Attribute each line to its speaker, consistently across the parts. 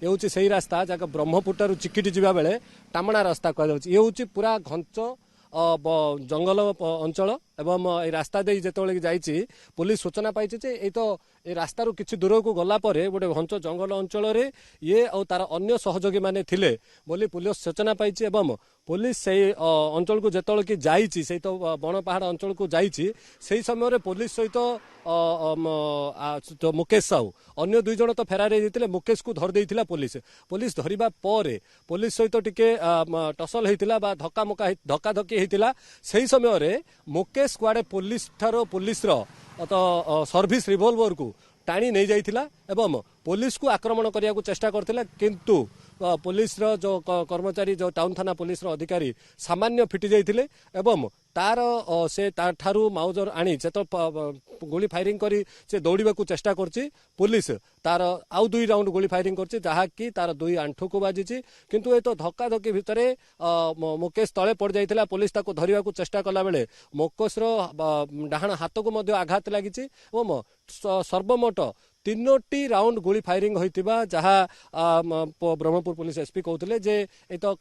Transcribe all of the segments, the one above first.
Speaker 1: ये हूँ से रास्ता जहाँ ब्रह्मपुर चिकिटी जावा बेले टामणा रास्ता कह ये हूँ पूरा घंच जंगल अंचल एवं ए रास्ता दे जिते जाइए पुलिस सूचना पाई ये तो ए रास्तार किसी दूर को गला गोटे घंच जंगल अंचल ये और तार अन्य सहयोगी मैंने थिले बोली पुलिस सूचना पाई पुलिस से अंचल को जिते कि जाइए से तो बण पहाड़ अंचल को जाइए से समय पुलिस सहित तो मुकेश साहू अन्य दुई जन तो फेरार होते मुकेश को धरदे पुलिस पुलिस धरवा पर पुलिस सहित टिके टसल होता धक्का धक्की होता से समय मुकेश कुआडे पुलिस ठारो पुलिस तो सर्विस रिवॉल्वर को टाणी नहीं जाइथिला एवं पुलिस को आक्रमण करने को चेष्टा करथिला किंतु पुलिस जो कर्मचारी जो टाउन थाना पुलिस अधिकारी सामान्य फिटी जाइथिले एवं तार से ठारू माउजर आनी से तो गोली फायरिंग करी से दौड़ा को चेष्टा करछि पुलिस तार आउ 2 राउंड गोली फायरिंग करछि जहा कि तार 2 आंठू को बाजिछि किंतु ए तो धक्का धक्की भितरे मुकेश तले पड़ जाइथिला पुलिस ताको धरिबा को चेष्टा कला बेले मुकेश डाहाण हाथ को मध्य आघात लागिछि एवं सर्वमोट 3टी राउंड गोली फायरिंग होइतिबा जहा ब्रह्मपुर पुलिस एसपी कहते जे ए तो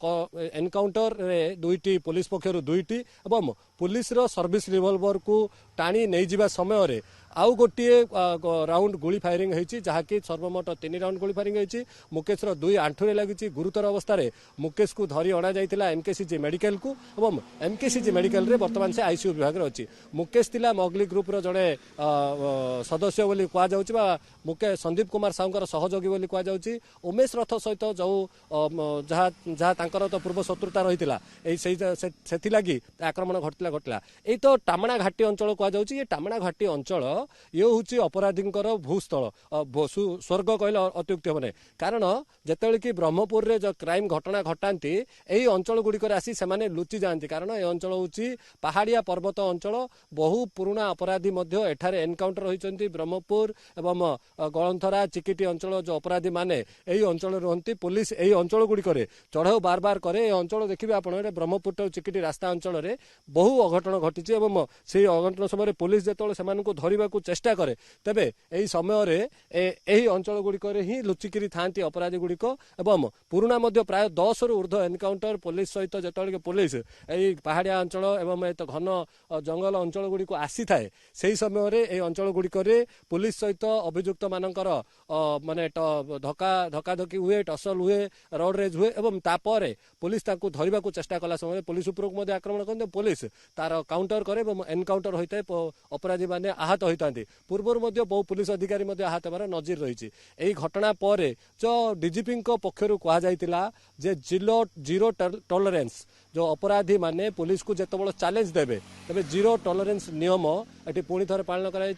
Speaker 1: एनकाउंटर रे 2टी पुलिस पक्षर 2टी एवं पुलिस रो सर्विस रिवॉल्वर को टाणी नहीं जिबा समय रे आउ गोटे राउंड गोली फायरिंग होइछि जहाँकि सर्वमोट 3 राउंड गोली फायरिंग होइछि मुकेश 2 आंठुरे लगी गुरुतर अवस्था रे मुकेश को धरी अणा जाइतिला एमकेसीजी मेडिकल को एवं एमकेसीजी मेडिकल रे वर्तमान से आईसीयू विभाग रे अछि मुकेश तिला मोगली ग्रुप रो जड़े सदस्य बोली कह जाउछि बा मुकेश संदीप कुमार साहूंकर सहयोगी बोली कह जाउछि उमेश रथ सहित जो जहाँ जहाँ तांकर तो पूर्व शत्रुता रहितिला एई सेथि लागि आक्रमण घटला एई तो टामणा घाटी अंचल कह जाउछि ये टामणा घाटी अंचल ये हूँ अपराधी भूस्थल स्वर्ग कहले अत्युक्ति हे कारण जिते कि ब्रह्मपुर रे जो क्राइम घटना घटाती यही अंचल गुड़िक आसी से लुचि जाती कारण ये अंचल हूँ पहाड़िया पर्वत अंचल बहु पुराणा अपराधी एठारे एनकाउंटर होती ब्रह्मपुर एवं गलंथरा चिकिटी अंचल जो अपराधी माने यही अंचल रुहति पुलिस यही अंचल गुड़िक चढ़ाऊ बार बार करे अंचल देखिए आप ब्रह्मपुर चिकिटी रास्ता अंचल में बहु अघटन घटी से अघटन समय पुलिस जो से धरवा को चेष्टा करे तेबे एही समय रे एही अंचल गुड़िक ही लुचिकी था अपराधी गुड़िक एवं पुराणा प्राय 10 रु ऊर्ध्व एनकाउंटर पुलिस सहित जो पुलिस यही पहाड़िया अंचल एवं तो घन जंगल अंचल गुड़िक आसी थाए से समय रे एही अंचल गुड़िक पुलिस सहित अभियुक्त मानकर माने धक्का धक्की हुए टसल हुए रोड रेज हुए एवं तापर पुलिस ताकू धरवा को चेष्टा कला समय पुलिस उपरक आक्रमण करते पुलिस तार काउंटर करे एनकाउंटर होता है अपराधी माने आहत होता पूर्व बहु पुलिस अधिकारी आहत होबार नजीर रही यही घटना पर जो डीजीपी पक्षर कहुला जे जीरो टॉलरेंस जो अपराधी माने पुलिस को जिते चैलेंज देवे तेज जीरो टॉलरेंस नियम ये पुणी थे पालन कर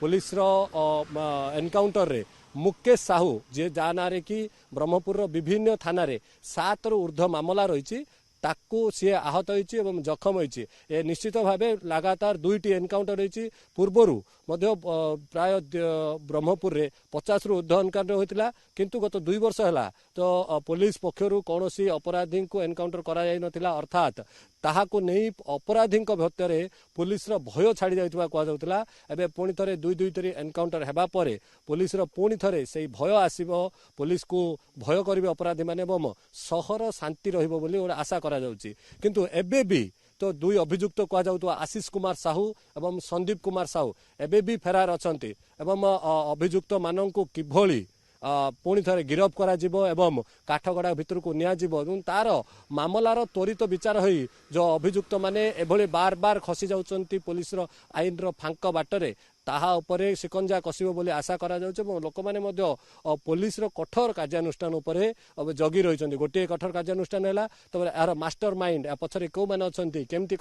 Speaker 1: पुलिस एनकाउंटर रे मुकेश साहू जे जा ना कि ब्रह्मपुर विभिन्न थाना 7 रु ऊर्ध्व मामला रही ताकू सी आहत होती जखम होती निश्चित भाव लगातार 2टी एनकाउंटर होती पूर्वर प्राय ब्रह्मपुर रे 50 रु ऊर्ध्व एनकाउंटर होता किंतु गत 2 वर्ष है तो पुलिस पक्षर कौन अपराधी को एनकाउंटर करा अर्थात ताहाको नहीं अपराधी भितर पुलिस भय छाड़ी जाइथिबा कह जाउतला एबे पुणी थरे 2-2 एनकाउंटर हेबा परे पुलिस पुणी थरे से भय आसीबो पुलिस को भय करिवे अपराधी माने एवं सहर शांति रहिबो बोली आशा करा जाउची किंतु एबे भी तो 2 अभियुक्त कह जाउतवा आशीष कुमार साहू एवं संदीप कुमार साहू एबे भी फेरार अछंती एवं अभियुक्त माननकु किभली पुणी थे गिरफ करा एवं काठगड़ा भितर को नि तार मामलार त्वरित विचार हो जो अभियुक्त माने एभली बार बार खसी जाउछंती पुलिस आईन फांक बाटरे ताहा उपरे शिकंजा कसब बोली आशा करा लोक मैंने पुलिस कठोर कार्यानुष्ठान उपरे जगी रही गोटे कठोर कार्यानुष्ठान है तब यार मास्टर माइंड या पछरे कौ मैंने अच्छा केमती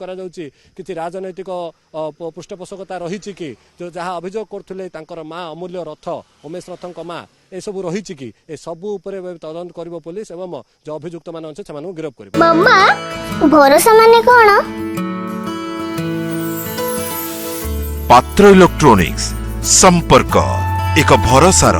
Speaker 1: किसी राजनैतिक पृष्ठपोषकता रही कि जो जहाँ अभियोग करते माँ अमूल्य रथ उमेश रथ माँ ए सब रही कि ए सब उपरे तदंत कर पुलिस एवं जो अभियुक्त मान अच्छे से गिरफ्त कर
Speaker 2: पात्र इलेक्ट्रोनिक्स संपर्क एक भरोसार